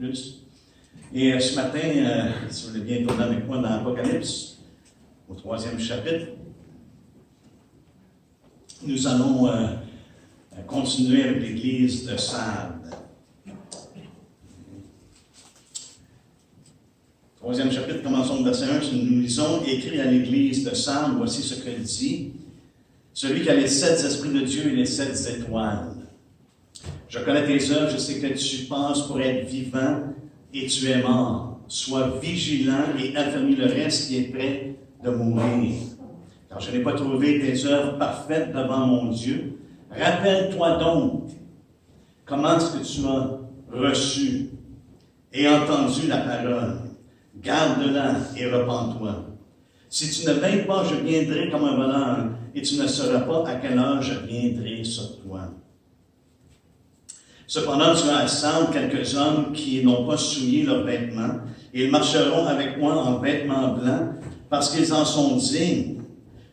plus. Et ce matin, si vous voulez bien tourner avec moi dans l'Apocalypse, au 3e chapitre, nous allons continuer avec l'église de Sardes. 3e chapitre, commençons le verset 1, nous lisons, écrit à l'église de Sardes, voici ce que dit, celui qui a les 7 esprits de Dieu et les 7 étoiles. Je connais tes œuvres, je sais que tu penses pour être vivant et tu es mort. Sois vigilant et affermis le reste qui est prêt de mourir. Car je n'ai pas trouvé tes œuvres parfaites devant mon Dieu. Rappelle-toi donc comment est-ce que tu as reçu et entendu la parole. Garde-la et repens-toi. Si tu ne veilles pas, je viendrai comme un voleur, et tu ne sauras pas à quelle heure je viendrai sur toi. Cependant, tu as à Sardes quelques hommes qui n'ont pas souillé leurs vêtements, et ils marcheront avec moi en vêtements blancs, parce qu'ils en sont dignes.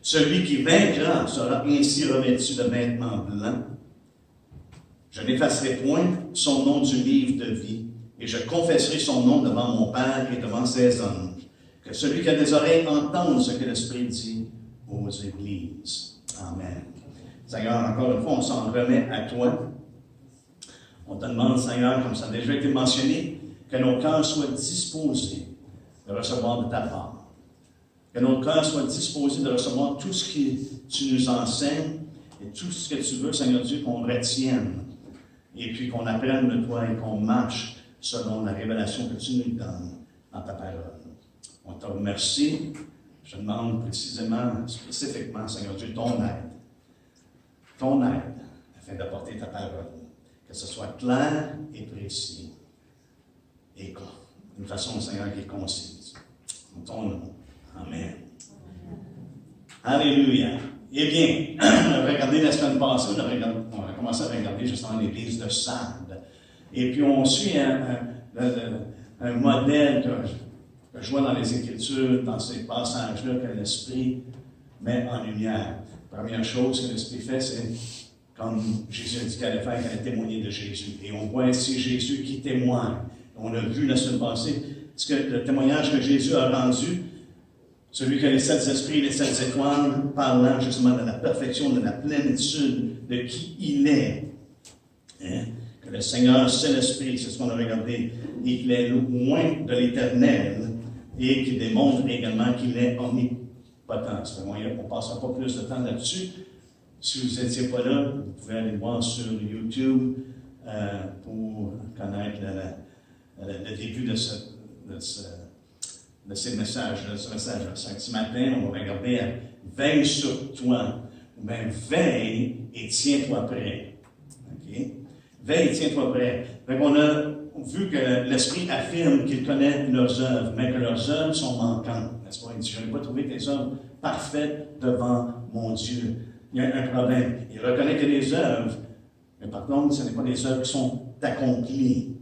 Celui qui vaincra sera ainsi revêtu de vêtements blancs. Je n'effacerai point son nom du livre de vie, et je confesserai son nom devant mon Père et devant ses anges. Que celui qui a des oreilles entende ce que l'Esprit dit aux églises. Amen. Seigneur, encore une fois, on s'en remet à toi. On te demande, Seigneur, comme ça a déjà été mentionné, que nos cœurs soient disposés de recevoir de ta part. Que nos cœurs soient disposés de recevoir tout ce que tu nous enseignes et tout ce que tu veux, Seigneur Dieu, qu'on retienne. Et puis qu'on apprenne de toi et qu'on marche selon la révélation que tu nous donnes dans ta parole. On te remercie. Je demande précisément, spécifiquement, Seigneur Dieu, ton aide, afin d'apporter ta parole. Que ce soit clair et précis, et d'une façon, Seigneur, qui est concise. En ton nom. Amen. Alléluia. Eh bien, on a regardé la semaine passée, on a commencé à regarder justement l'église de Sardes. Et puis on suit un modèle que je vois dans les Écritures, dans ces passages-là, que l'Esprit met en lumière. Première chose que l'Esprit fait, c'est, comme Jésus a dit qu'elle allait faire, qu'elle allait témoigner de Jésus. Et on voit ici Jésus qui témoigne. On a vu la semaine passée, le témoignage que Jésus a rendu, celui qui a les 7 esprits et les 7 étoiles, parlant justement de la perfection, de la plénitude, de qui il est. Hein? Que le Seigneur, c'est l'Esprit, c'est ce qu'on a regardé, et qu'il est loin de l'Éternel, et qui démontre également qu'il est omnipotent. On ne passera pas plus de temps là-dessus. Si vous n'étiez pas là, vous pouvez aller voir sur YouTube pour connaître le début de ces messages-là, ce message-là. Ce matin, on va regarder à « Veille sur toi » ou bien « Veille et tiens-toi prêt ». Okay? Veille et tiens-toi prêt. On a vu que l'Esprit affirme qu'il connaît leurs œuvres, mais que leurs œuvres sont manquantes. N'est-ce pas? Il dit, je n'ai pas trouvé tes œuvres parfaites devant mon Dieu. Il y a un problème. Il reconnaît que les œuvres, mais par contre, ce n'est pas des œuvres qui sont accomplies.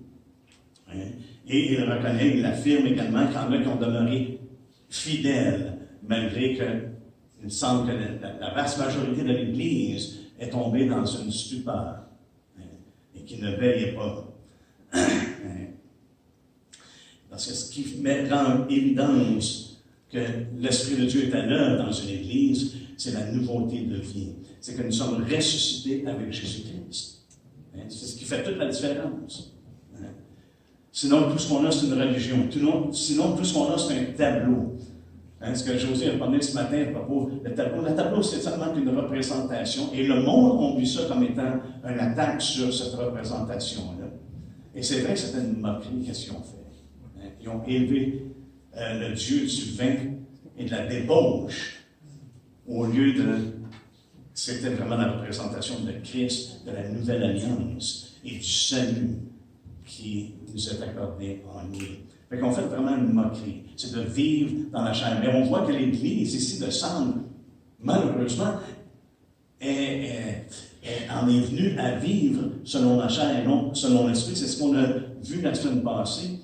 Hein? Et il reconnaît, il affirme également qu'il y en a qui ont demeuré fidèles, malgré que il semble que la vaste majorité de l'Église est tombée dans une stupeur, hein, et qui ne veillait pas. Parce que ce qui met en évidence que l'Esprit de Dieu est à l'œuvre dans une Église, c'est la nouveauté de vie. C'est que nous sommes ressuscités avec Jésus-Christ. Hein? C'est ce qui fait toute la différence. Hein? Sinon, tout ce qu'on a, c'est une religion. Sinon, tout ce qu'on a, c'est un tableau. Hein? Ce que José a parlé ce matin à propos du tableau. Le tableau, c'est seulement qu'une représentation. Et le monde a vu ça comme étant une attaque sur cette représentation-là. Et c'est vrai que c'était une moquerie, qu'est-ce qu'ils ont fait. Hein? Ils ont élevé le Dieu du vin et de la débauche au lieu de... C'était vraiment la représentation de Christ, de la nouvelle alliance et du salut qui nous est accordé en lui. Fait qu'on fait vraiment une moquerie. C'est de vivre dans la chair. Mais on voit que l'Église ici de Sardes, malheureusement, en est venue à vivre selon la chair et non selon l'Esprit. C'est ce qu'on a vu la semaine passée.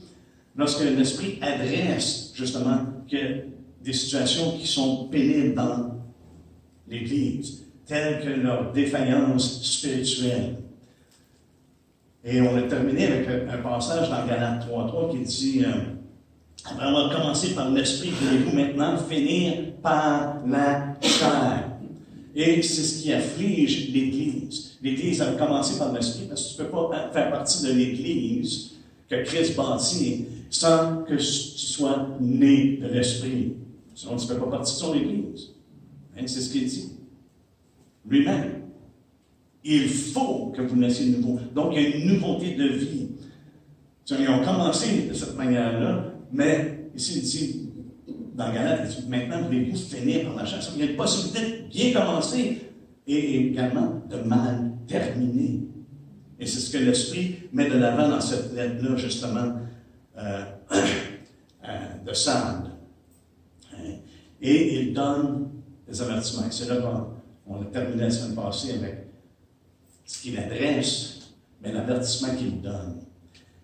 Lorsque l'Esprit adresse, justement, que des situations qui sont pénibles dans l'Église, telles que leur défaillance spirituelle. Et on a terminé avec un passage dans Galates 3.3 qui dit après avoir commencé par l'esprit, voulez-vous maintenant finir par la chair? Et c'est ce qui afflige l'Église. L'Église a commencé par l'esprit parce que tu ne peux pas faire partie de l'Église que Christ bâtit sans que tu sois né de l'esprit. Sinon, tu ne fais pas partie de son Église. Hein, c'est ce qu'il dit. Lui-même. Il faut que vous naissiez de nouveau. Donc, il y a une nouveauté de vie. Ils ont commencé de cette manière-là, mais ici, il dit, dans Galates, il dit, maintenant, voulez-vous finir par la chair? Il y a une possibilité de bien commencer et également de mal terminer. Et c'est ce que l'Esprit met de l'avant dans cette lettre-là, justement, de Sade. Et il donne des avertissements. C'est là qu'on a terminé la semaine passée avec ce qu'il adresse, mais l'avertissement qu'il donne.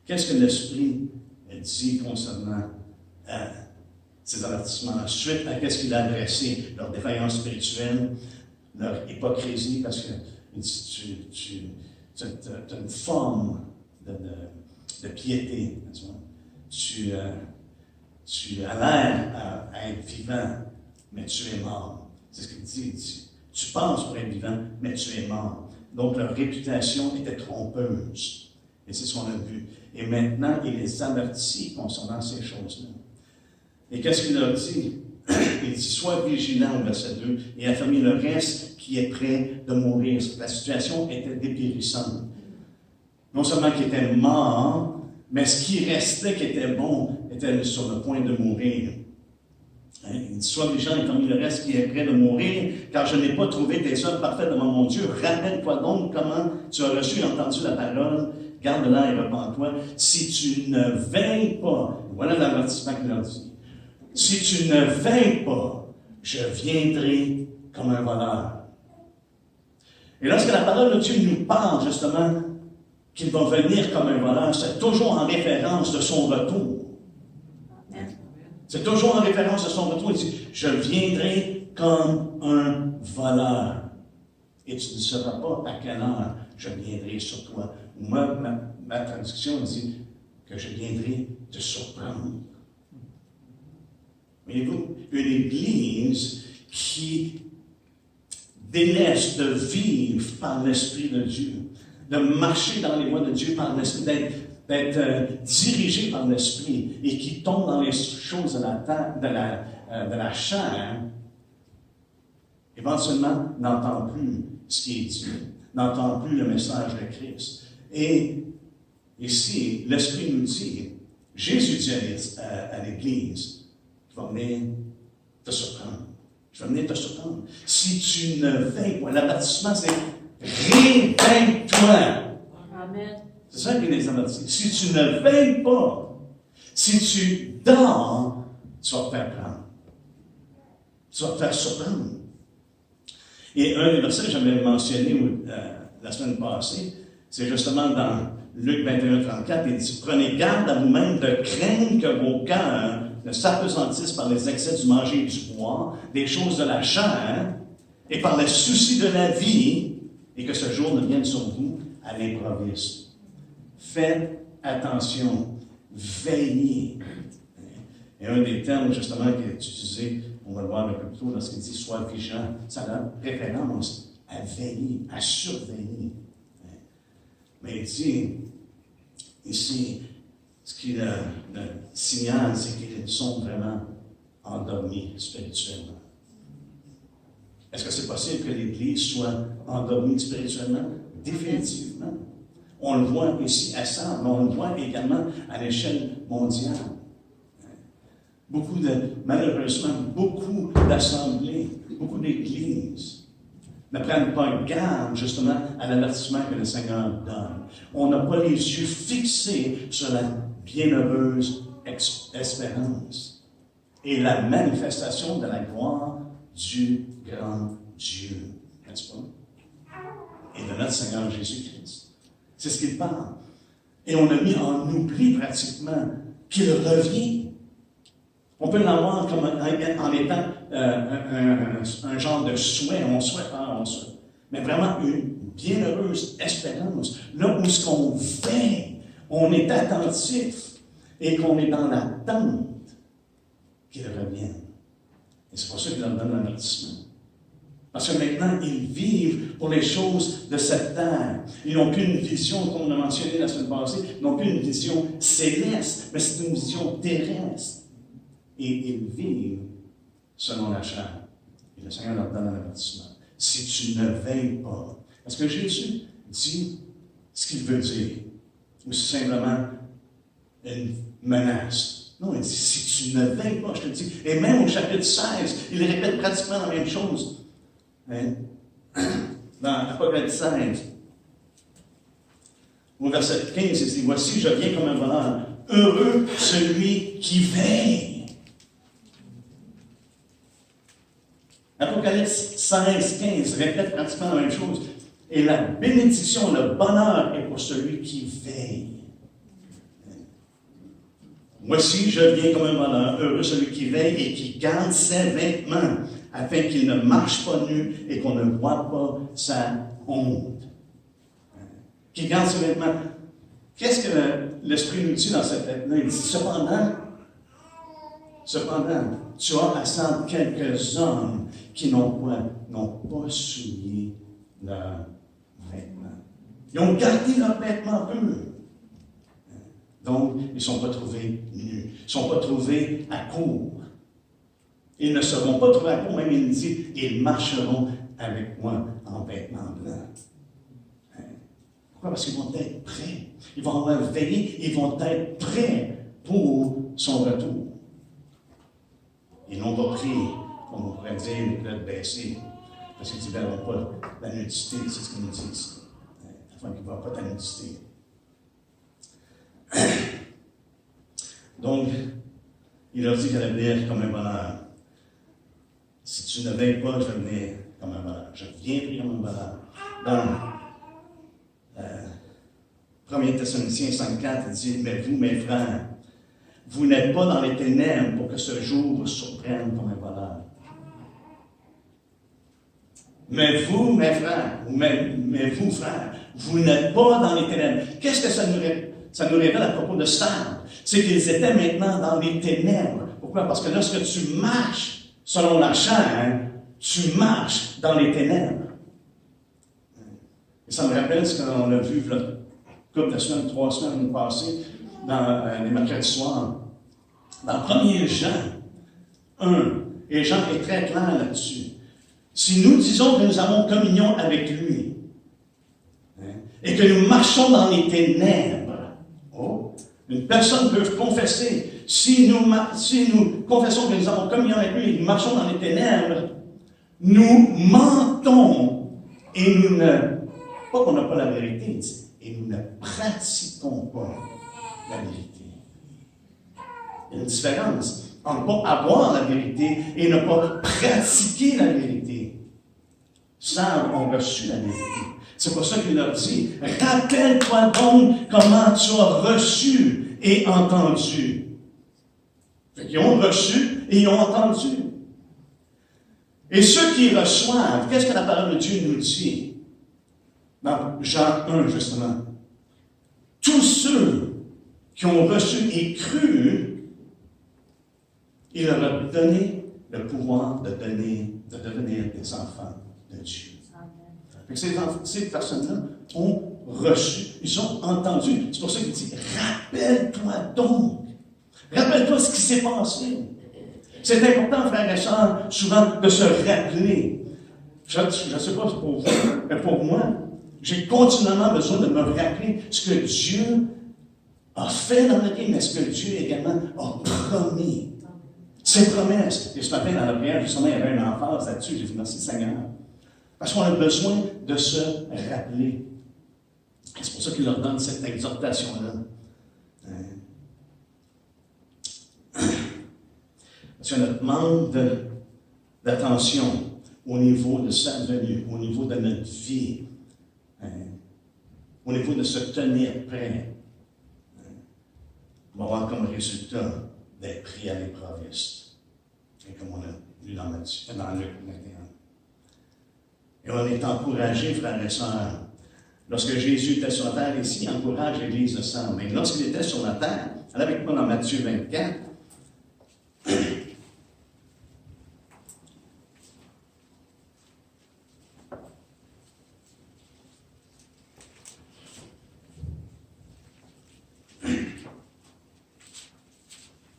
Qu'est-ce que l'Esprit dit concernant ces avertissements? Suite à qu'est-ce qu'il a adressé, leur défaillance spirituelle, leur hypocrisie, parce que il dit, tu as une forme de piété. Tu as l'air à être vivant, mais tu es mort. C'est ce qu'il dit. Il dit, tu penses pour être vivant, mais tu es mort. Donc, leur réputation était trompeuse. Et c'est ce qu'on a vu. Et maintenant, il les avertit concernant ces choses-là. Et qu'est-ce qu'il leur dit? Il dit, sois vigilant au verset 2 et affermis le reste qui est prêt de mourir. La situation était dépérissante. Non seulement qu'il était mort, mais ce qui restait, qui était bon, était sur le point de mourir. Hein? Il dit, sois vigilant et affermis le reste qui est prêt de mourir, car je n'ai pas trouvé tes œuvres parfaites devant mon Dieu. Rappelle-toi donc comment tu as reçu et entendu la parole. Garde-la et repens-toi. Si tu ne veilles pas, voilà l'avertissement qu'il leur dit. Si tu ne veilles pas, je viendrai comme un voleur. Et lorsque la parole de Dieu nous parle justement qu'il va venir comme un voleur, c'est toujours en référence de son retour. C'est toujours en référence de son retour. Il dit, je viendrai comme un voleur. Et tu ne sauras pas à quelle heure je viendrai sur toi. Moi, ma traduction dit que je viendrai te surprendre. Voyez-vous, une Église qui délaisse de vivre par l'Esprit de Dieu, de marcher dans les voies de Dieu par l'Esprit, d'être dirigé par l'Esprit et qui tombe dans les choses de la chair, éventuellement n'entend plus ce qui est dit, n'entend plus le message de Christ. Et ici, l'Esprit nous dit, Jésus dit à l'Église, je vais venir te surprendre. Je vais venir te surprendre. Si tu ne veilles pas, l'avertissement c'est réveille-toi. Amen. C'est ça qu'il les avertit. Si tu ne veilles pas, si tu dors, tu vas te faire prendre. Tu vas te faire surprendre. Et un des versets que j'avais mentionné la semaine passée, c'est justement dans Luc 21-34, il dit, prenez garde à vous-même de craindre que vos cœurs ne s'appesantissent par les excès du manger et du boire, des choses de la chair, et par les soucis de la vie, et que ce jour ne vienne sur vous à l'improviste. Faites attention, veillez. Et un des termes, justement, qui est utilisé, on va le voir un peu plus tôt, lorsqu'il dit « sois vigilant », ça a référence à veiller, à surveiller. Mais il dit, ici, ce qui le signale, c'est qu'ils sont vraiment endormis spirituellement. Est-ce que c'est possible que l'Église soit endormie spirituellement? Définitivement. On le voit ici à Sade, mais on le voit également à l'échelle mondiale. Malheureusement, beaucoup d'assemblées, beaucoup d'églises ne prennent pas garde, justement, à l'avertissement que le Seigneur donne. On n'a pas les yeux fixés sur la bienheureuse espérance et la manifestation de la gloire du grand Dieu, n'est-ce pas? Et de notre Seigneur Jésus-Christ. C'est ce qu'il parle. Et on a mis en oubli pratiquement qu'il revient. On peut l'avoir comme en étant un genre de souhait. On souhaite. Mais vraiment une bienheureuse espérance, là où ce qu'on veille, on est attentif et qu'on est dans l'attente qu'il revienne. Et c'est pour ça qu'il leur donne l'avertissement. Parce que maintenant, ils vivent pour les choses de cette terre. Ils n'ont plus une vision, comme on a mentionné la semaine passée, ils n'ont plus une vision céleste, mais c'est une vision terrestre. Et ils vivent selon la chair. Et le Seigneur leur donne un avertissement. Si tu ne veilles pas, parce que Jésus dit ce qu'il veut dire, ou c'est simplement une menace. Non, il dit, si tu ne veilles pas, je te dis, et même au chapitre 16, il répète pratiquement la même chose. Hein? Dans Apocalypse 16, au verset 15, il dit, voici, je viens comme un voleur. Heureux celui qui veille. Apocalypse 16, 15 répète pratiquement la même chose. Et la bénédiction, le bonheur est pour celui qui veille. Voici, je viens comme un voleur, heureux celui qui veille et qui garde ses vêtements, afin qu'il ne marche pas nu et qu'on ne voit pas sa honte. Qui garde ses vêtements. Qu'est-ce que l'Esprit nous dit dans cette lettre-là? Il dit, cependant, tu as à ça quelques hommes qui n'ont pas souillé leurs vêtements. Ils ont gardé leurs vêtements purs. Donc, ils ne sont pas trouvés nus. Ils ne sont pas trouvés à court. Ils ne seront pas trouvés à court, même il dit, ils marcheront avec moi en vêtements blancs. Pourquoi? Parce qu'ils vont être prêts. Ils vont avoir veillé, ils vont être prêts pour son retour. Ils n'ont pas pris, comme on pourrait dire, les culottes baissées, parce qu'ils ne verront pas la nudité, c'est ce qu'ils nous disent. Afin qu'ils ne voient pas ta nudité. Donc, il leur dit qu'elle allait venir comme un voleur. Si tu ne veilles pas, je vais venir comme un voleur. Je viendrai comme un voleur. Dans 1 Thessaloniciens 5,4, il dit, mais vous, mes frères, vous n'êtes pas dans les ténèbres pour que ce jour vous surprenne comme un voleur. Mais vous, mes frères, mais vous, frères, vous n'êtes pas dans les ténèbres. Qu'est-ce que ça nous révèle à propos de Sardes? C'est qu'ils étaient maintenant dans les ténèbres. Pourquoi? Parce que lorsque tu marches selon la chair, tu marches dans les ténèbres. Et ça me rappelle ce qu'on a vu il y a couple de semaines, 3 semaines passées, dans les mercredis soirs. Dans 1er Jean 1, et Jean est très clair là-dessus. Si nous disons que nous avons communion avec lui, et que nous marchons dans les ténèbres, une personne peut confesser, si nous confessons que nous avons communion avec lui et que nous marchons dans les ténèbres, nous mentons et nous ne, pas qu'on n'a pas la vérité, et nous ne pratiquons pas la vérité. Il y a une différence entre ne pas avoir la vérité et ne pas pratiquer la vérité. Ça, on reçu la vérité. C'est pour ça qu'il leur dit, rappelle-toi donc comment tu as reçu et entendu. Ils ont reçu et ils ont entendu. Et ceux qui reçoivent, qu'est-ce que la parole de Dieu nous dit? Dans Jean 1, justement. Tous ceux qui ont reçu et cru, il leur a donné le pouvoir de devenir des enfants de Dieu. Ces personnes-là ont reçu, ils ont entendu. C'est pour ça qu'il dit, rappelle-toi donc. Rappelle-toi ce qui s'est passé. C'est important, frères et sœurs, souvent de se rappeler. Je ne sais pas pour vous, mais pour moi, j'ai continuellement besoin de me rappeler ce que Dieu a fait dans notre vie, mais ce que Dieu également a promis. Ses promesses. Et ce matin, dans la prière, justement, il y avait une emphase là-dessus. J'ai dit, merci Seigneur. Parce qu'on a besoin de se rappeler. Et c'est pour ça qu'il leur donne cette exhortation-là. Parce que notre manque d'attention au niveau de sa venue, au niveau de notre vie, au niveau de se tenir prêt, va avoir comme résultat d'être pris à l'improviste. Et comme on a lu dans Luc 21. Et on est encouragé, frères et sœurs. Lorsque Jésus était sur la terre ici, il encourage l'Église de sang. Mais lorsqu'il était sur la terre, allez avec moi dans Matthieu 24.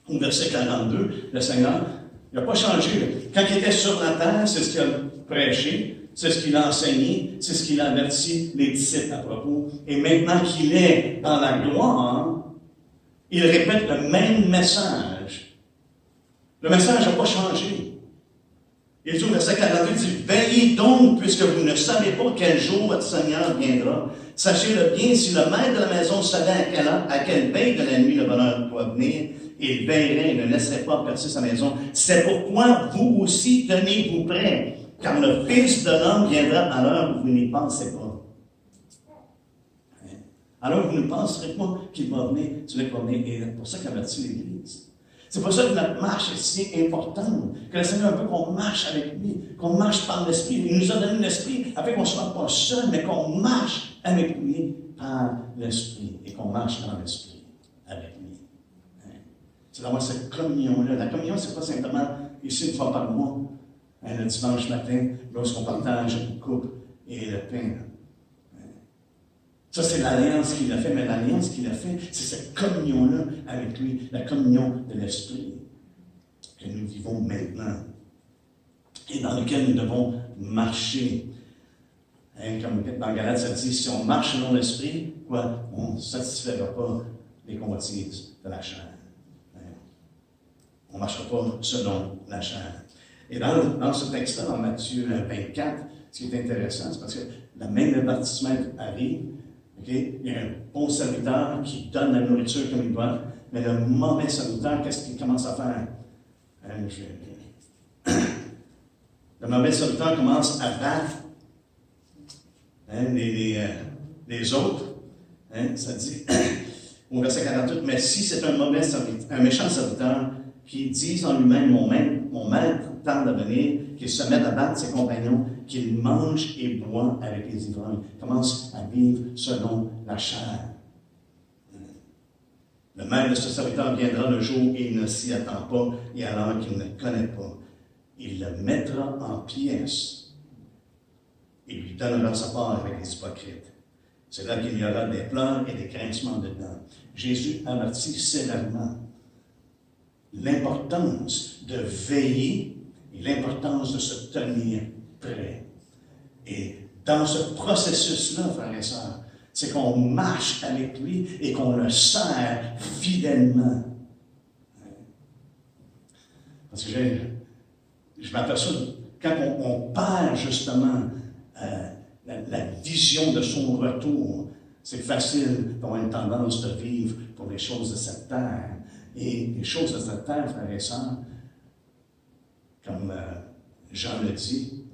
Au verset 42, le Seigneur, il n'a pas changé. Quand il était sur la terre, c'est ce qu'il a prêché, c'est ce qu'il a enseigné, c'est ce qu'il a averti les disciples à propos. Et maintenant qu'il est dans la gloire, il répète le même message. Le message n'a pas changé. Il dit au verset 42, il dit, « Veillez donc, puisque vous ne savez pas quel jour votre Seigneur viendra. Sachez-le bien, si le maître de la maison savait à quelle veille de la nuit le bonheur doit venir, il veillerait et ne laisserait pas percer sa maison. C'est pourquoi vous aussi tenez-vous prêts, car le Fils de l'homme viendra à l'heure où vous n'y pensez pas. » Alors vous ne penserez pas qu'il va venir, celui qui va venir. Et c'est pour ça qu'il avertit l'Église. C'est pour ça que notre marche est si importante, que le Seigneur veut qu'on marche avec lui, qu'on marche par l'Esprit. Il nous a donné l'Esprit afin qu'on ne soit pas seul, mais qu'on marche avec lui par l'Esprit et qu'on marche dans l'Esprit avec lui. C'est d'avoir cette communion-là. La communion, ce n'est pas simplement ici une fois par mois, le dimanche matin, lorsqu'on partage une coupe et le pain. Ça, c'est l'alliance qu'il a fait, mais l'alliance qu'il a fait, c'est cette communion-là avec lui, la communion de l'Esprit que nous vivons maintenant et dans lequel nous devons marcher. Comme dans Galates, ça dit, si on marche selon l'Esprit, quoi, on ne satisfera pas les convoitises de la chair. On ne marchera pas selon la chair. Et dans ce texte-là, dans Matthieu 24, ce qui est intéressant, c'est parce que le même baptême arrive. Okay? Il y a un bon serviteur qui donne la nourriture comme il doit, mais le mauvais serviteur, qu'est-ce qu'il commence à faire? Le mauvais serviteur commence à battre les autres. Ça dit au verset 48, mais si c'est un mauvais serviteur, un méchant serviteur qui dit en lui-même, mon maître tarde à venir, qu'il se mette à battre ses compagnons, qu'il mange et boit avec les ivrognes, commence à vivre selon la chair. Le maître de ce serviteur viendra le jour où il ne s'y attend pas et alors qu'il ne connaît pas. Il le mettra en pièces et lui donnera sa part avec les hypocrites. C'est là qu'il y aura des pleurs et des grincements de dents. Jésus avertit sévèrement l'importance de veiller et l'importance de se tenir prêt. Et dans ce processus-là, frères et sœurs, c'est qu'on marche avec lui et qu'on le sert fidèlement. Parce que je m'aperçois, quand on perd justement la vision de son retour, c'est facile d'avoir une tendance de vivre pour les choses de cette terre. Et les choses de cette terre, frères et sœurs, comme Jean le dit,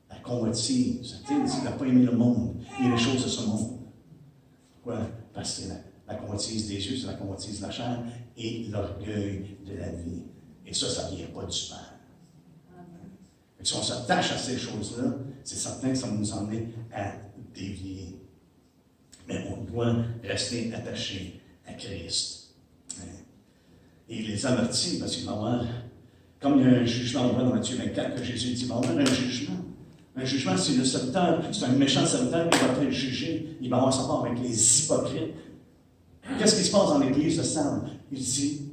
la convoitise, il n'a pas aimé le monde, et les choses de ce monde. Pourquoi? Parce que c'est la convoitise des yeux, c'est la convoitise de la chair, et l'orgueil de la vie. Et ça ne vient pas du Père. Et si on s'attache à ces choses-là, c'est certain que ça va nous emmener à dévier. Mais on doit rester attaché à Christ. Et il les avertit parce qu'il va y avoir, comme il y a un jugement, on voit dans Matthieu 24 que Jésus dit, il va y avoir un jugement. Un jugement, c'est le serviteur, c'est un méchant serviteur qui va être jugé, il va avoir sa part avec les hypocrites. Qu'est-ce qui se passe dans l'église de Sardes? Il dit,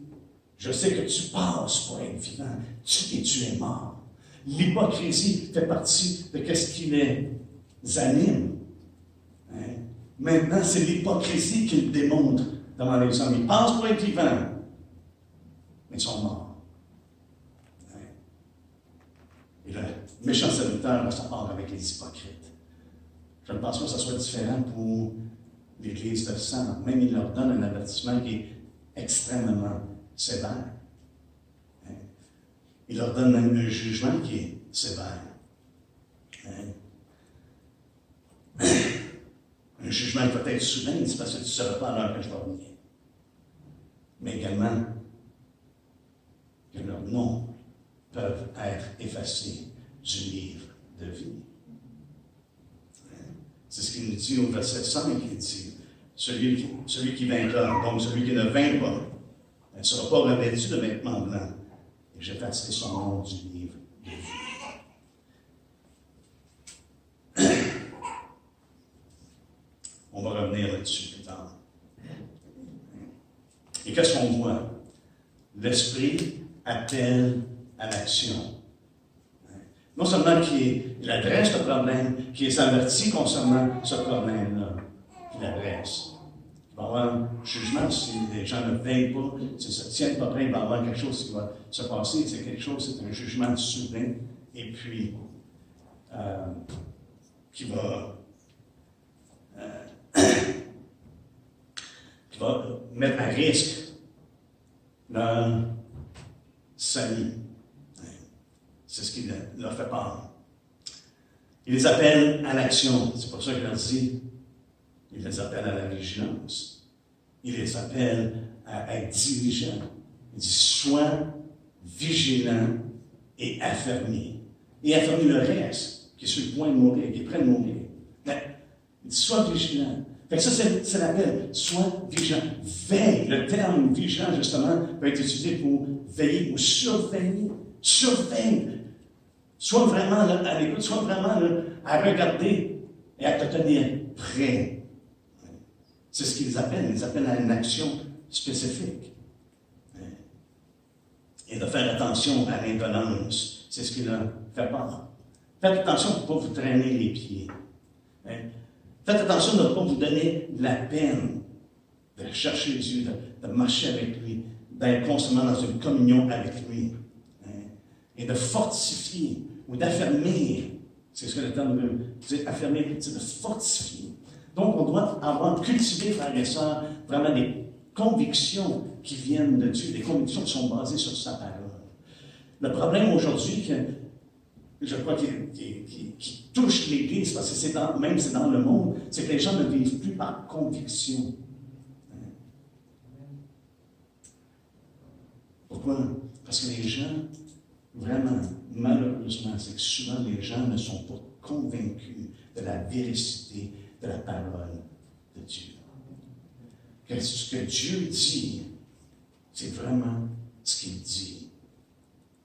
je sais que tu passes pour être vivant, tu es mort. L'hypocrisie fait partie de ce qui les anime. Maintenant, c'est l'hypocrisie qu'ils démontrent devant les hommes. Ils pensent pour être vivants, mais ils sont morts. Et le méchant serviteur va se part avec les hypocrites. Je ne pense pas que ce soit différent pour l'Église de Sardes. Même il leur donne un avertissement qui est extrêmement sévère. Il leur donne même un jugement qui est sévère. Un jugement qui peut être soudain, c'est parce que tu ne seras pas à l'heure que je vais venir. Mais également, que leurs noms peuvent être effacés du livre de vie. C'est ce qu'il nous dit au verset 5, il dit, celui qui vaincra, donc celui qui ne vainc pas, ne sera pas revêtu de vêtements blancs, et j'effacerai son nom du livre de vie. On va revenir là-dessus plus tard. Et qu'est-ce qu'on voit? L'Esprit appelle à l'action. Non seulement qu'il adresse le problème, qu'il est averti concernant ce problème-là, qu'il adresse. Il va y avoir un jugement si les gens ne veillent pas, si ça ne tient pas prêt, il va y avoir quelque chose qui va se passer, c'est quelque chose, c'est un jugement soudain, et puis qui va mettre à risque leur salut. C'est ce qui leur fait peur. Il les appelle à l'action. C'est pour ça qu'il leur dit, il les appelle à la vigilance. Il les appelle à être diligents. Il dit, sois vigilant et affermi. Et affermi le reste, qui est sur le point de mourir, qui est prêt de mourir. Il dit, sois vigilant. Fait que ça, c'est l'appel. Sois vigilant. Veille. Le terme vigilant, justement, peut être utilisé pour veiller ou surveiller. Surveille. Sois vraiment là, à l'écoute, sois vraiment là, à regarder et à te tenir prêt. C'est ce qu'ils appellent. Ils appellent à une action spécifique. Et de faire attention à l'indolence. C'est ce qui leur fait peur. Faites attention pour ne pas vous traîner les pieds. Faites attention de ne pas vous donner la peine de chercher Dieu, de marcher avec lui, d'être constamment dans une communion avec lui. Et de fortifier ou d'affermir. C'est ce que le terme veut dire. Affermir, c'est de fortifier. Donc, on doit avoir cultivé, frères et sœurs, vraiment des convictions qui viennent de Dieu, des convictions qui sont basées sur sa parole. Le problème aujourd'hui, je crois qui touche l'Église, parce que c'est dans le monde, c'est que les gens ne vivent plus par conviction. Pourquoi? Parce que les gens, vraiment, malheureusement, c'est que souvent les gens ne sont pas convaincus de la véracité de la parole de Dieu. Que ce que Dieu dit, c'est vraiment ce qu'il dit.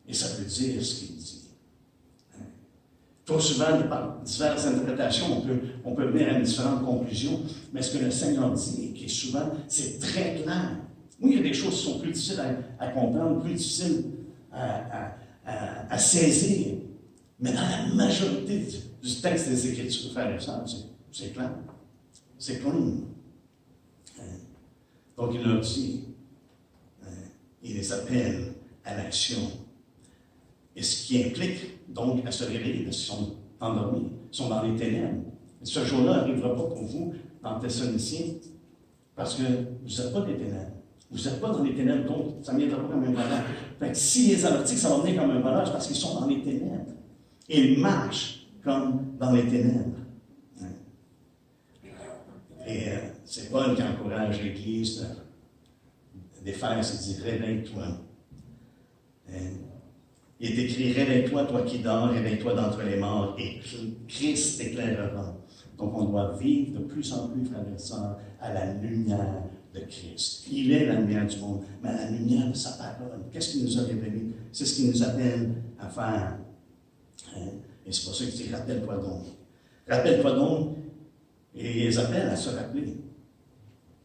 Et ça veut dire ce qu'il dit. Trop souvent, par diverses interprétations, on peut venir à différentes conclusions, mais ce que le Seigneur dit, qui est souvent, c'est très clair. Oui, il y a des choses qui sont plus difficiles à comprendre, plus difficiles à saisir, mais dans la majorité du texte des Écritures, frères et sœurs, c'est clair. C'est clean. Donc, il leur dit, il les appelle à l'action. Et ce qui implique donc à se réveiller, parce qu'ils sont endormis, ils sont dans les ténèbres. Et ce jour-là n'arrivera pas pour vous, en Thessaloniciens, parce que vous n'êtes pas des ténèbres. Vous n'êtes pas dans les ténèbres, donc ça ne viendra pas comme un voleur. Fait que s'ils les avertissent que ça va venir comme un voleur, c'est parce qu'ils sont dans les ténèbres. Et ils marchent comme dans les ténèbres. Et c'est Paul qui encourage l'Église de défaire, c'est dit réveille-toi. Il est écrit réveille-toi, toi qui dors, réveille-toi d'entre les morts, et Christ t'éclairera. Donc on doit vivre de plus en plus, frères et sœurs, à la lumière de Christ. Il est la lumière du monde, mais à la lumière de sa parole. Qu'est-ce qu'il nous a révélé? C'est ce qu'il nous appelle à faire. Et c'est pour ça qu'il dit rappelle-toi donc. Rappelle-toi donc, et il les appelle à se rappeler.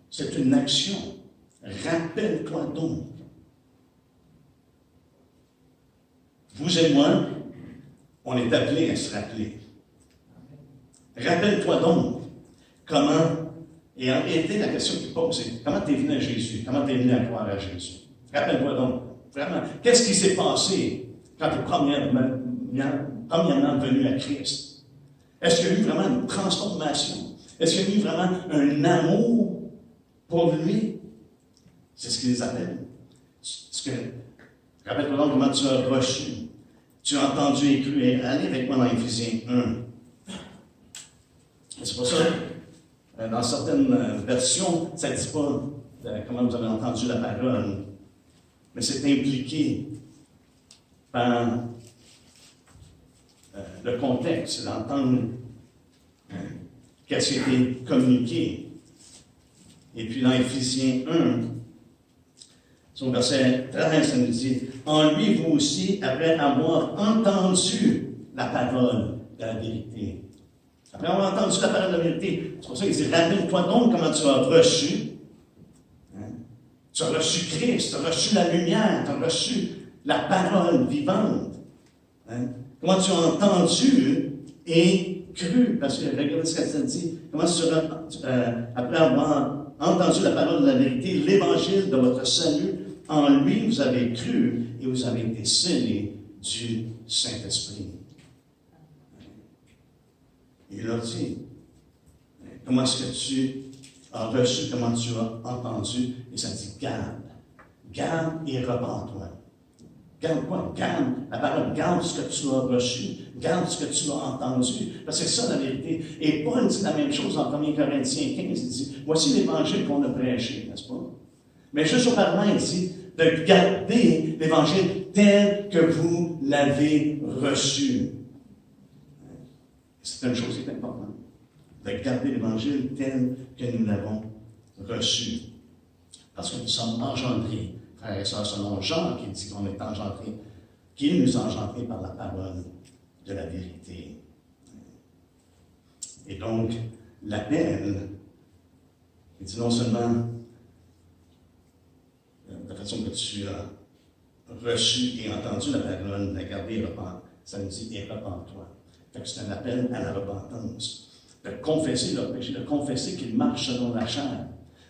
C'est une action. Rappelle-toi donc. Vous et moi, on est appelés à se rappeler. Rappelle-toi donc comment, et en réalité, la question qui pose, c'est comment tu es venu à Jésus? Comment tu es venu à croire à Jésus? Rappelle-toi donc, vraiment, qu'est-ce qui s'est passé quand tu es premièrement venu à Christ? Est-ce qu'il y a eu vraiment une transformation? Est-ce qu'il y a eu vraiment un amour pour lui? C'est ce qu'il les appelle. Rappelle-toi donc comment tu as reçu. Tu as entendu et cru. Allez avec moi dans Éphésiens 1. Et c'est pour ça, dans certaines versions, ça ne dit pas comment vous avez entendu la parole, mais c'est impliqué par le contexte, d'entendre qu'est-ce qui a été communiqué. Et puis dans Éphésiens 1, son verset 13, ça nous dit, « En lui, vous aussi, après avoir entendu la parole de la vérité. » Après avoir entendu la parole de la vérité, c'est pour ça qu'il dit, « Rappelle-toi donc comment tu as reçu. Hein? Tu as reçu Christ, tu as reçu la lumière, tu as reçu la parole vivante. Hein? Comment tu as entendu et cru. » Parce que regardez ce que ça dit. Comment après avoir entendu la parole de la vérité, l'évangile de votre salut, en lui vous avez cru et vous avez été scellés du Saint-Esprit. Il a dit, comment est-ce que tu as reçu, comment tu as entendu, et ça dit garde. Garde et repens-toi. Garde quoi? Garde la parole, garde ce que tu as reçu, garde ce que tu as entendu, parce que c'est ça la vérité. Et Paul dit la même chose en 1 Corinthiens 15, il dit, voici l'évangile qu'on a prêché, n'est-ce pas? Mais juste auparavant, il dit de garder l'évangile tel que vous l'avez reçu. C'est une chose qui est importante, de garder l'évangile tel que nous l'avons reçu. Parce que nous sommes engendrés, frères et sœurs, selon Jean qui dit qu'on est engendrés, qu'il nous a engendrés par la parole de la vérité. Et donc, l'appel, il dit non seulement de la façon que tu as reçu et entendu la parole, de garder et repens, ça nous dit et repens-toi. C'est un appel à la repentance, de confesser leur péché, de confesser qu'ils marchent selon la chair,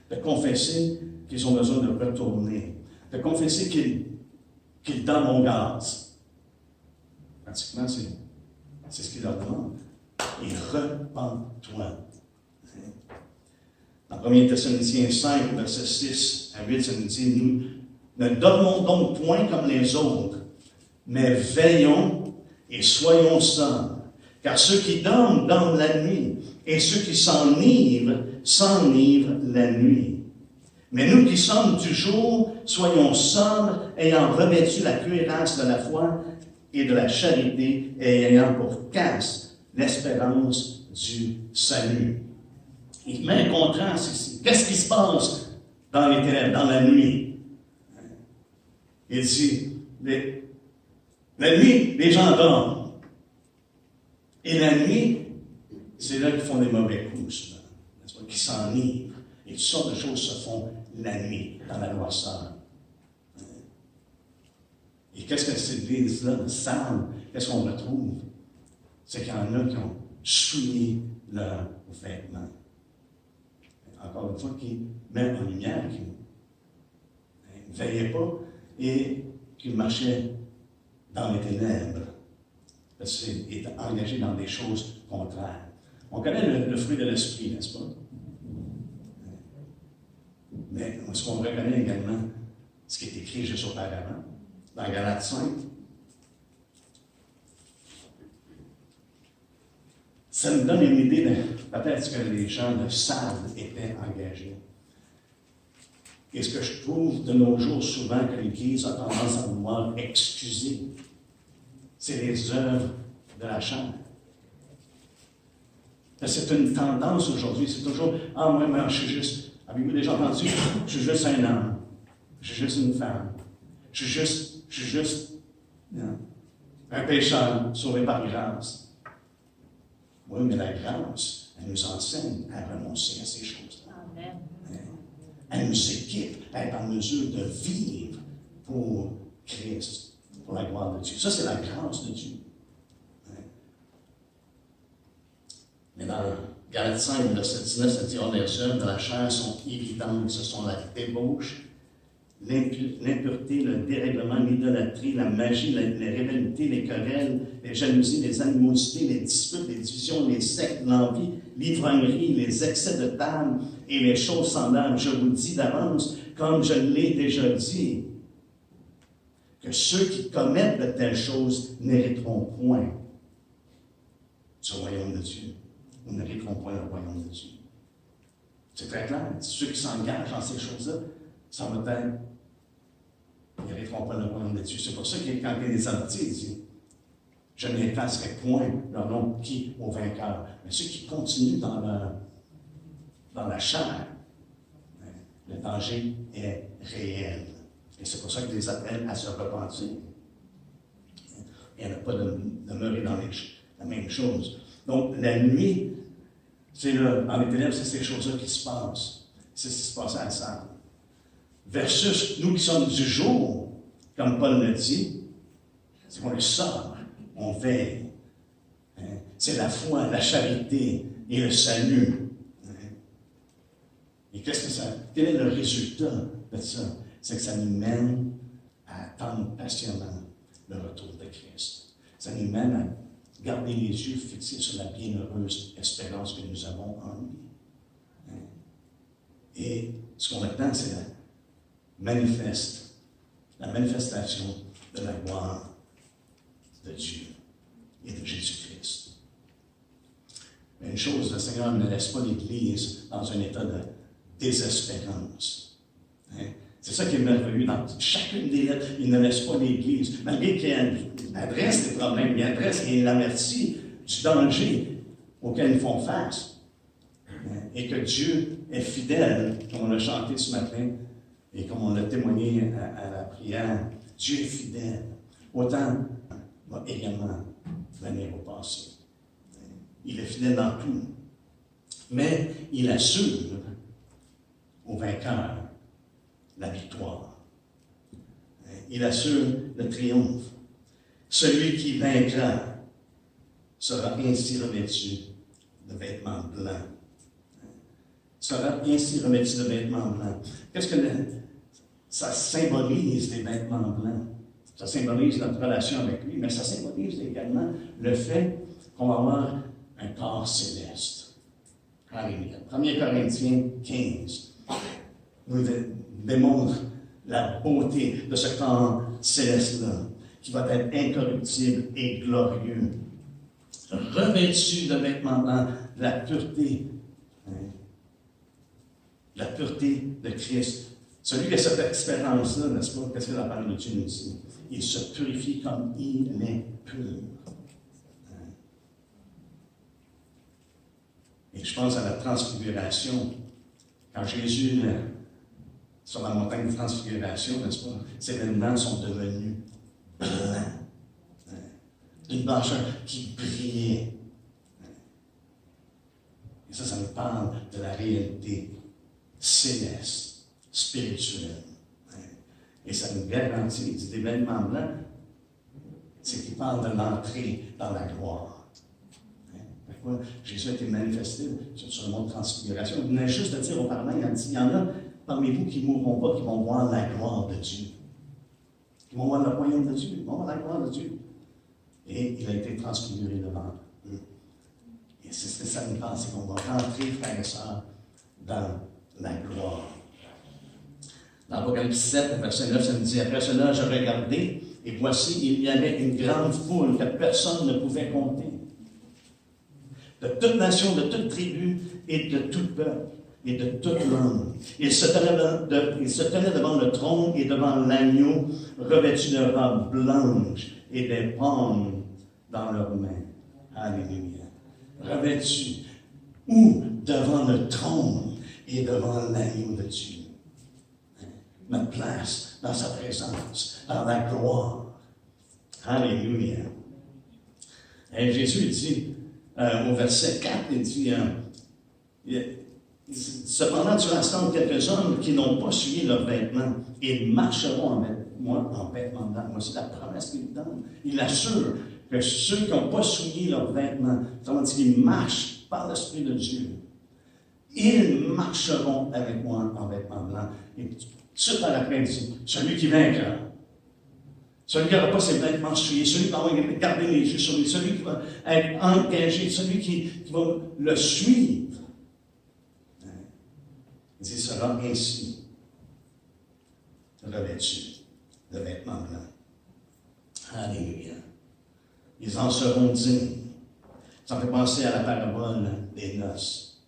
de confesser qu'ils ont besoin de retourner, de confesser qu'ils donnent mon gaz. Pratiquement, c'est ce qu'il leur demande. Et repens-toi. Dans 1 Thessaloniciens 5, verset 6 à 8, ça nous dit, nous ne dormons donc point comme les autres, mais veillons et soyons sobres. Car ceux qui dorment, dorment la nuit, et ceux qui s'enivrent, s'enivrent la nuit. Mais nous qui sommes du jour, soyons sobres, ayant revêtu la cuirasse de la foi et de la charité, et ayant pour casque l'espérance du salut. Il met un contraste ici. Qu'est-ce qui se passe dans les ténèbres, dans la nuit? Il dit, la nuit, les gens dorment. Et la nuit, c'est là qu'ils font des mauvais coups, souvent, n'est-ce pas? Qui s'enivrent. Et toutes sortes de choses se font la nuit, dans la noirceur. Et qu'est-ce que cette église-là savent? Qu'est-ce qu'on retrouve? C'est qu'il y en a qui ont souillé leurs vêtements. Encore une fois, qui met en lumière, qui ne veillaient pas et qui marchaient dans les ténèbres. Parce qu'il est engagé dans des choses contraires. On connaît le fruit de l'esprit, n'est-ce pas? Mais est-ce qu'on reconnaît également ce qui est écrit juste auparavant, dans Galates 5? Ça nous donne une idée de peut-être que les gens de Sardes étaient engagés. Et ce que je trouve de nos jours souvent que l'Église a tendance à vouloir excuser, c'est les œuvres de la chair. C'est une tendance aujourd'hui, c'est toujours « Ah, moi, je suis juste, avez-vous déjà entendu? Je suis juste un homme, je suis juste une femme, je suis juste un pécheur sauvé par grâce. » Oui, mais la grâce, elle nous enseigne à renoncer à ces choses-là. Amen. Elle nous équipe à être en mesure de vivre pour Christ, pour la gloire de Dieu. Ça, c'est la grâce de Dieu. Mais dans Galates 5, verset 19, ça dit « Or, les œuvres de la chair sont évidentes. Ce sont la débauche, l'impureté, le dérèglement, l'idolâtrie, la magie, les rivalités, les querelles, les jalousies, les animosités, les disputes, les divisions, les sectes, l'envie, l'ivrognerie, les excès de table et les choses semblables. Je vous le dis d'avance, comme je l'ai déjà dit, que ceux qui commettent de telles choses n'hériteront point du royaume de Dieu. Ou n'hériteront point le royaume de Dieu. C'est très clair. Ceux qui s'engagent dans ces choses-là, ça va être, ils n'arriveront pas le royaume de Dieu. C'est pour ça que quand il y a des adoptés, il dit, Je n'effacerai point leur nom qui aux vainqueurs. Mais ceux qui continuent dans la chair, le danger est réel. Et c'est pour ça que les appelle à se repentir. Et à ne pas demeurer dans la même chose. Donc, la nuit, c'est là, dans les ténèbres, c'est ces choses-là qui se passent. C'est ce qui se passe à la salle. Versus nous qui sommes du jour, comme Paul le dit, c'est qu'on le sort, on veille. C'est la foi, la charité et le salut. Et qu'est-ce que ça? Quel est le résultat de ça? C'est que ça nous mène à attendre patiemment le retour de Christ. Ça nous mène à garder les yeux fixés sur la bienheureuse espérance que nous avons en lui. Et ce qu'on attend, c'est la manifestation de la gloire de Dieu et de Jésus-Christ. Mais une chose, le Seigneur ne laisse pas l'Église dans un état de désespérance. C'est ça qui est merveilleux. Dans chacune des lettres, il ne laisse pas l'Église. Malgré qu'il adresse les problèmes, il adresse et il avertit du danger auquel ils font face. Et que Dieu est fidèle, comme on l'a chanté ce matin, et comme on l'a témoigné à la prière. Dieu est fidèle. Autant va également venir au passé. Il est fidèle dans tout. Mais il assure aux vainqueurs la victoire. Il assure le triomphe. Celui qui vaincra sera ainsi revêtu de vêtements blancs. Sera ainsi revêtu de vêtements blancs. Qu'est-ce que ça symbolise, les vêtements blancs? Ça symbolise notre relation avec lui, mais ça symbolise également le fait qu'on va avoir un corps céleste. Alléluia. 1 Corinthiens 15 nous démontre la beauté de ce corps céleste-là, qui va être incorruptible et glorieux, revêtu de vêtements blancs, la pureté de Christ. Celui qui a cette expérience-là, n'est-ce pas? Qu'est-ce que la parole de Dieu nous dit? Il se purifie comme il est pur. Et je pense à la transfiguration. Quand Jésus, sur la montagne de transfiguration, n'est-ce pas? Ses vêtements sont devenus blancs. D'une blancheur qui brillait. Et ça nous parle de la réalité céleste, spirituelle. Et ça nous garantit, il dit des vêtements blancs, c'est qu'il parle de l'entrée dans la gloire. Pourquoi Jésus a été manifesté sur le mont de transfiguration. Il venait juste de dire aux parents, il a dit, il y en a parmi vous qui ne mourront pas, qui vont voir la gloire de Dieu. Qui vont voir le royaume de Dieu, qui vont voir la gloire de Dieu. Et il a été transfiguré devant eux. Et c'est ça nous pense, c'est qu'on va rentrer, frères et sœurs, dans la gloire. Dans Apocalypse 7, verset 9, ça nous dit, après cela, je regardais, et voici, il y avait une grande foule que personne ne pouvait compter. De toute nation, de toute tribu, et de tout peuple, et de toute langue. Ils se tenaient devant le trône et devant l'agneau, revêtus de robes blanches et des palmes dans leurs mains. Alléluia. Revêtus. Où? Devant le trône et devant l'agneau de Dieu. Notre place dans sa présence, dans la gloire. Alléluia. Et Jésus dit, au verset 4, il dit, cependant, tu rassembles quelques hommes qui n'ont pas souillé leurs vêtements et marcheront avec moi en vêtements blancs. Moi, c'est la promesse qu'il donne. Il assure que ceux qui n'ont pas souillé leurs vêtements, ils marchent par l'Esprit de Dieu. Ils marcheront avec moi en vêtements blancs. Et tout par après, il dit, celui qui vaincra, celui qui n'aura pas ses vêtements souillés, celui qui va garder les yeux sur lui, celui qui va être engagé, celui qui va le suivre. Il dit, sera ainsi revêtu de vêtements blancs. Alléluia. Ils en seront dignes. Ça me fait penser à la parabole des noces.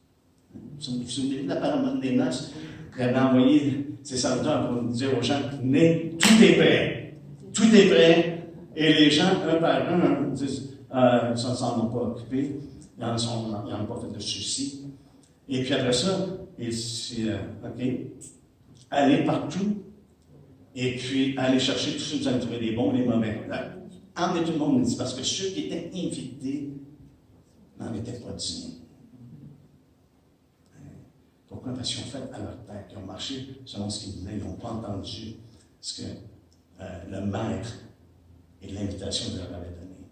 Vous vous souvenez de la parabole des noces? Il avait envoyé ses serviteurs pour dire aux gens, venez, tout est prêt. Tout est prêt. Et les gens, un par un, disent, ils ne s'en ont pas occupés, ils n'en ont pas fait de soucis. Et puis après ça, il dit, OK, allez partout, et puis allez chercher tous ceux que vous allez trouver les bons et les mauvais. Emmenez tout le monde, il dit, parce que ceux qui étaient invités n'en étaient pas dignes. Pourquoi? Parce qu'ils ont fait à leur tête, ils ont marché selon ce qu'ils voulaient, ils n'ont pas entendu ce que le maître et l'invitation de leur avait donné.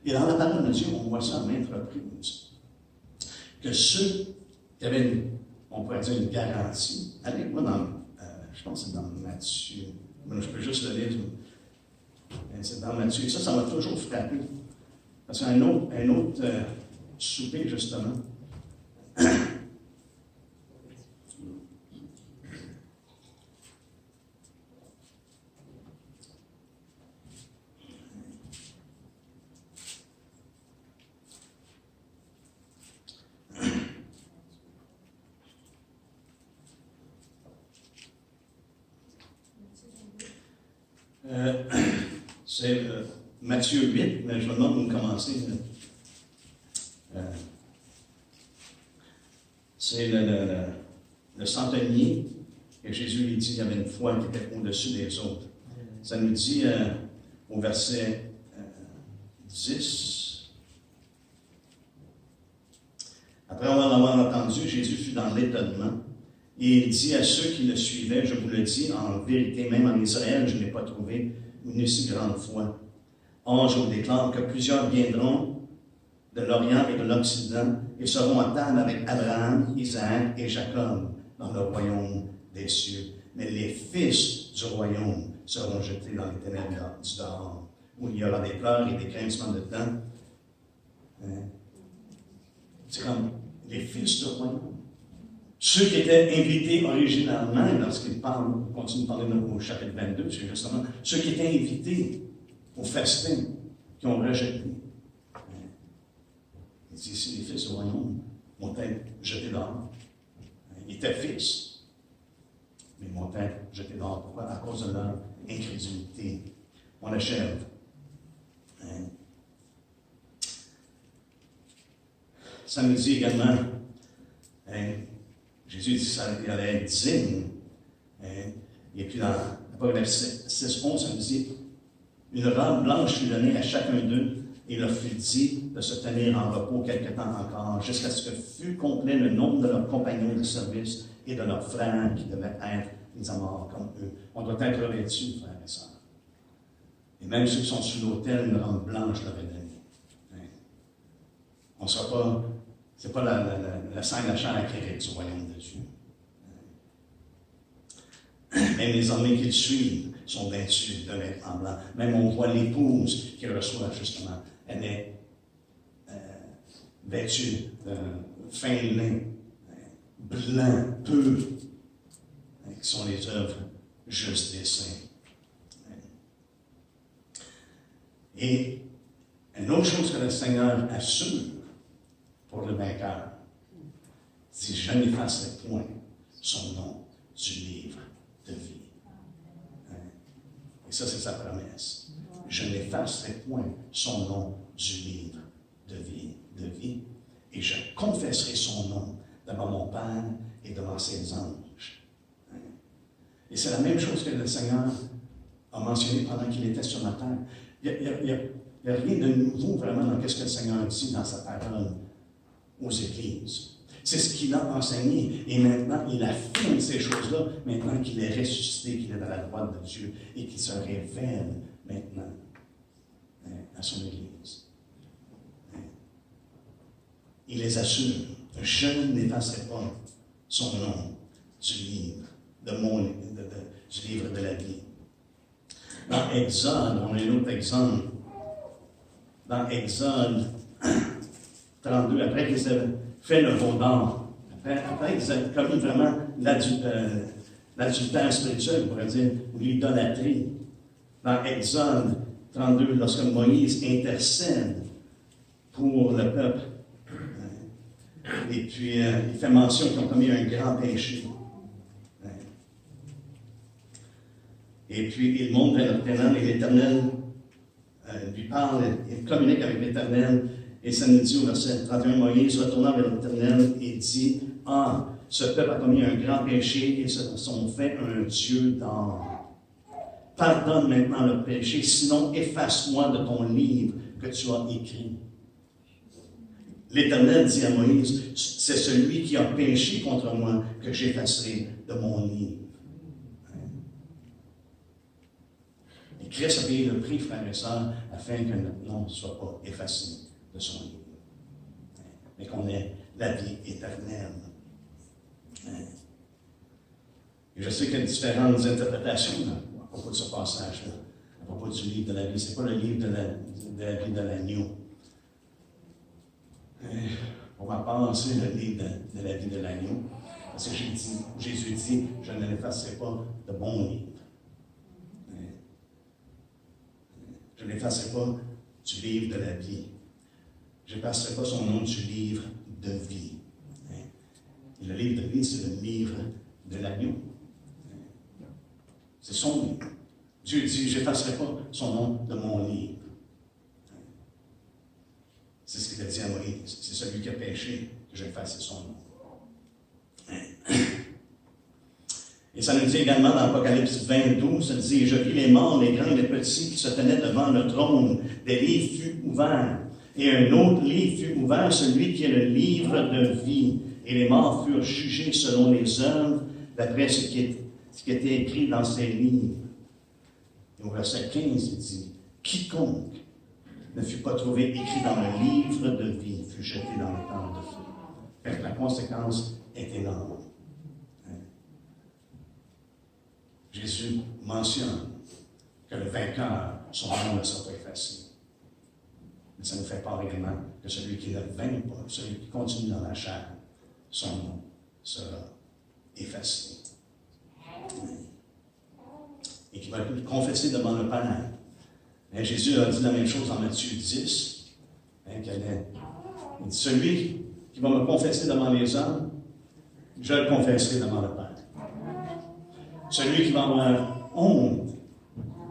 Et dans la parole de Dieu, on voit ça à maintes reprises. Que ceux qui avaient, on pourrait dire, une garantie, allez, moi, je pense que c'est dans Matthieu, je peux juste le lire, c'est dans Matthieu, ça m'a toujours frappé. Parce qu'un autre souper, justement, c'est Matthieu 8, mais je me demande où commencer. C'est le centenier que Jésus lui dit qu'il y avait une foi qui était au-dessus des autres. Ça nous dit au verset 10. Après avoir entendu, Jésus fut dans l'étonnement. Et il dit à ceux qui le suivaient, je vous le dis, en vérité, même en Israël, je n'ai pas trouvé une si grande foi. Or, je vous déclare que plusieurs viendront de l'Orient et de l'Occident et seront à table avec Abraham, Isaac et Jacob dans le royaume des cieux. Mais les fils du royaume seront jetés dans les ténèbres du dehors, où il y aura des pleurs et des grincements de dents. C'est comme les fils du royaume. Ceux qui étaient invités originalement, lorsqu'ils continuent de parler au chapitre 22, c'est justement ceux qui étaient invités au festin, qui ont rejeté. Il dit ici, les fils du royaume vont être jetés dehors. Ils étaient fils, mais ils vont être jetés dehors. Pourquoi? À cause de leur incrédulité. On achève. Ça nous dit également, Jésus dit qu'il allait être digne. Et puis dans l'Apocalypse 6:11, ça nous dit, une robe blanche fut donnée à chacun d'eux, et il leur fut dit de se tenir en repos quelque temps encore, jusqu'à ce que fût complet le nombre de leurs compagnons de service et de leurs frères qui devaient être mis à mort comme eux. On doit être revêtus, frères et sœurs. Et même ceux qui sont sur l'autel, une robe blanche leur est donnée. On ne sera pas, c'est pas la sang et la chair qui hérite du royaume de Dieu. Même les armées qui le suivent sont vêtus de vêtements blancs. Même on voit l'épouse qui reçoit justement, elle est vêtue de fin lin, blanc, pur, qui sont les œuvres justes des saints. Et une autre chose que le Seigneur assure pour le vainqueur, c'est « Je n'effacerai point son nom du livre de vie. » Et ça, c'est sa promesse. « Je n'effacerai point son nom du livre de vie, et je confesserai son nom devant mon Père et devant ses anges. » Et c'est la même chose que le Seigneur a mentionné pendant qu'il était sur la terre. Il n'y a rien de nouveau vraiment dans ce que le Seigneur dit dans sa parole aux églises. C'est ce qu'il a enseigné. Et maintenant, il affirme ces choses-là, maintenant qu'il est ressuscité, qu'il est dans la droite de Dieu et qu'il se révèle maintenant à son Église. Il les assure. Je n'effacerai pas son nom du livre, du livre de la vie. Dans Exode, on a un autre exemple. Dans Exode 32, après qu'ils aient fait le veau d'or, après qu'ils aient commis vraiment l'adultère spirituel, on pourrait dire, ou l'idolâtrie. Dans Exode 32, lorsque Moïse intercède pour le peuple, et puis il fait mention qu'ils ont commis un grand péché. Et puis, il monte vers l'Éternel, et l'Éternel lui parle, il communique avec l'Éternel. Et ça nous dit au verset 31, Moïse, retournant vers l'Éternel, et dit, « Ah, ce peuple a commis un grand péché et se sont fait un Dieu d'or. Pardonne maintenant le péché, sinon efface-moi de ton livre que tu as écrit. » L'Éternel dit à Moïse, « C'est celui qui a péché contre moi que j'effacerai de mon livre. » Et Christ a payé le prix, frères et sœurs, afin que notre nom ne soit pas effacé de son livre, mais qu'on ait la vie éternelle. Et je sais qu'il y a différentes interprétations à propos de ce passage-là, à propos du livre de la vie. Ce n'est pas le livre de la vie de l'agneau. On va penser le livre de la vie de l'agneau, parce que Jésus dit, je ne l'effacerai pas de mon livre. Je ne l'effacerai pas du livre de la vie. Je n'effacerai pas son nom du livre de vie. Et le livre de vie, c'est le livre de l'agneau. C'est son livre. Dieu dit, je n'effacerai pas son nom de mon livre. C'est ce qu'il a dit à Moïse. C'est celui qui a péché que j'efface son nom. Et ça nous dit également dans Apocalypse 22, ça nous dit, « Je vis les morts, les grands et les petits qui se tenaient devant le trône. Des livres furent ouverts. Et un autre livre fut ouvert, celui qui est le livre de vie. Et les morts furent jugés selon les œuvres, d'après ce qui était écrit dans ces livres. » Et au verset 15, il dit, « Quiconque ne fut pas trouvé écrit dans le livre de vie fut jeté dans le temps de feu. » Fait que la conséquence est énorme. Jésus mentionne que le vainqueur, son nom ne sera pas effacé. Mais ça nous fait part également que celui qui ne vainc pas, celui qui continue dans la chair, son nom sera effacé. Et qui va le confesser devant le Père. Et Jésus a dit la même chose en Matthieu 10. Il dit, celui qui va me confesser devant les hommes, je le confesserai devant le Père. Celui qui va avoir honte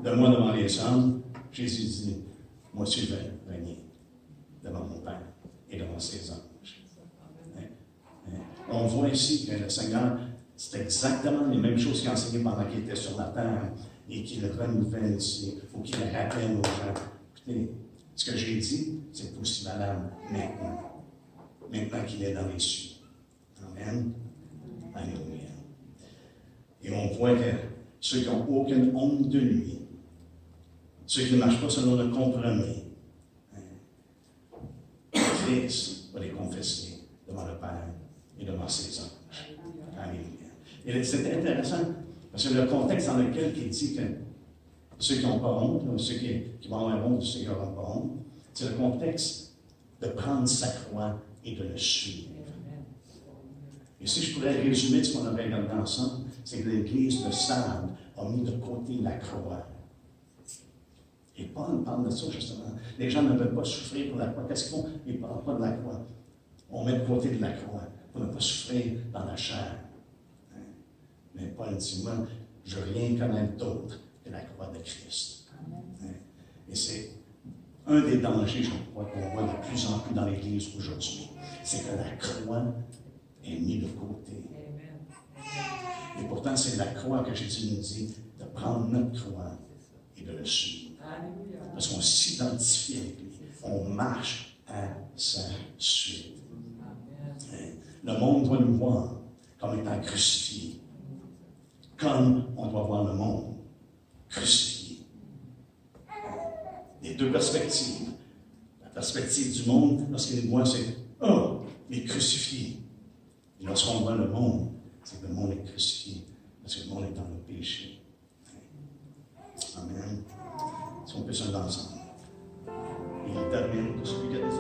de moi devant les hommes, Jésus dit, moi aussi je vais régner devant mon Père et devant ses anges. On voit ici que le Seigneur, c'est exactement les mêmes choses qu'il enseignait pendant qu'il était sur la terre et qu'il renouvelle ici, ou qu'il rappelle aux gens. Écoutez, ce que j'ai dit, c'est aussi valable maintenant. Maintenant qu'il est dans les cieux. Amen. Alléluia. Et on voit que ceux qui n'ont aucune honte de lui, ceux qui ne marchent pas selon le compromis, Christ va les confesser devant le Père et devant ses anges. Alléluia. Et c'est intéressant, parce que le contexte dans lequel il dit que ceux qui n'ont pas honte, ceux qui vont avoir honte, ceux qui n'auront pas honte, c'est le contexte de prendre sa croix et de le suivre. Et si je pourrais résumer ce qu'on avait regardé ensemble, c'est que l'Église de Sardes a mis de côté la croix. Et Paul parle de ça, justement. Les gens ne veulent pas souffrir pour la croix. Qu'est-ce qu'ils font? Ils ne parlent pas de la croix. On met de côté de la croix pour ne pas souffrir dans la chair. Mais Paul dit, moi, je ne veux rien connaître d'autre que la croix de Christ. Et c'est un des dangers, je crois, qu'on voit de plus en plus dans l'Église aujourd'hui. C'est que la croix est mise de côté. Et pourtant, c'est la croix que Jésus nous dit de prendre notre croix et de le suivre. Parce qu'on s'identifie avec lui. On marche à sa suite. Le monde doit nous voir comme étant crucifiés. Comme on doit voir le monde crucifié. Les deux perspectives. La perspective du monde, lorsqu'il nous voit, c'est « Oh, il est crucifié ». Et lorsqu'on voit le monde, c'est que le monde est crucifié, parce que le monde est dans le péché. Amen. Si on peut se lever ensemble. Il termine de celui qui a des